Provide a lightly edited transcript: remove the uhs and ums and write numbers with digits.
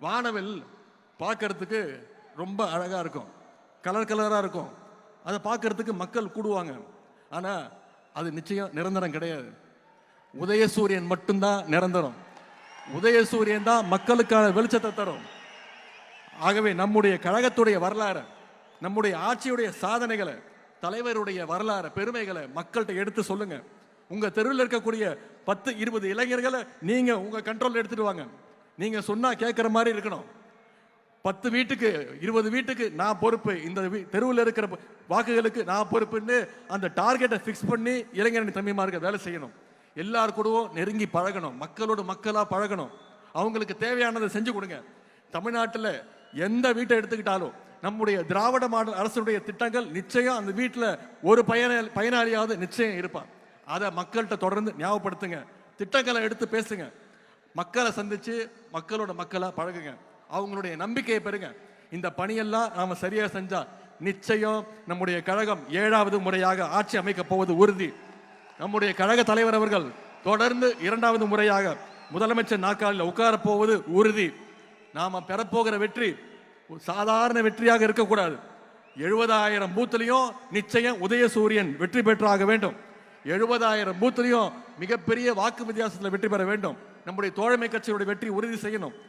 வானவில் பார்க்கறதுக்கு ரொம்ப அழகா இருக்கும், கலர் கலரா இருக்கும். அதை பார்க்கறதுக்கு மக்கள் கூடுவாங்க. ஆனா அது நிச்சயம் நிரந்தரம் கிடையாது. உதயசூரியன் மட்டும்தான் நிரந்தரம். உதயசூரியன் தான் மக்களுக்கான வெளிச்சத்தை தரும். ஆகவே நம்முடைய கழகத்துடைய வரலாறு, நம்முடைய ஆட்சியுடைய சாதனைகளை, தலைவருடைய வரலாறு, பெருமைகளை மக்கள்கிட்ட எடுத்து சொல்லுங்க. உங்க தெருவில் இருக்கக்கூடிய 10-20 இளைஞர்களை நீங்க உங்க கண்ட்ரோல் எடுத்துட்டு வாங்க. நீங்க சொன்னா கேட்கிற மாதிரி இருக்கணும். 10 வீட்டுக்கு 20 வீட்டுக்கு நான் பொறுப்பு, இந்த தெருவில் இருக்கிற வாக்குகளுக்கு நான் பொறுப்புன்னு அந்த டார்கெட்டை ஃபிக்ஸ் பண்ணி இளைஞரணி தம்பிமாருக்கு வேலை செய்யணும். எல்லார் கூடவும் நெருங்கி பழகணும், மக்களோட மக்களா பழகணும், அவங்களுக்கு தேவையானதை செஞ்சு கொடுங்க. தமிழ்நாட்டில் எந்த வீட்டை எடுத்துக்கிட்டாலும் நம்முடைய திராவிட மாடல் அரசுடைய திட்டங்கள் நிச்சயம் அந்த வீட்டில் ஒரு பயனாளியாவது நிச்சயம் இருப்பான். அதை மக்கள்கிட்ட தொடர்ந்து ஞாபகப்படுத்துங்க, திட்டங்களை எடுத்து பேசுங்க, மக்களை சந்திச்சு மக்களோட மக்களா பழகுங்க, அவங்களுடைய நம்பிக்கையை பெறுங்க. இந்த பணியெல்லாம் நாம சரியா செஞ்சா நிச்சயம் நம்முடைய கழகம் 7வது முறையாக ஆட்சி அமைக்க போவது உறுதி. நம்முடைய கழக தலைவர் அவர்கள் தொடர்ந்து 2வது முறையாக முதலமைச்சர் நாற்காலில் உட்கார போவது உறுதி. நாம பெறப்போகிற வெற்றி சாதாரண வெற்றியாக இருக்கக்கூடாது. 70,000 பூத்திலையும் நிச்சயம் உதயசூரியன் வெற்றி பெற்றாக வேண்டும். 70,000 பூத்திலையும் மிகப்பெரிய வாக்கு வித்தியாசத்தில் வெற்றி பெற வேண்டும். நம்முடைய தோழமை கட்சியுடைய வெற்றி உறுதி செய்யணும்.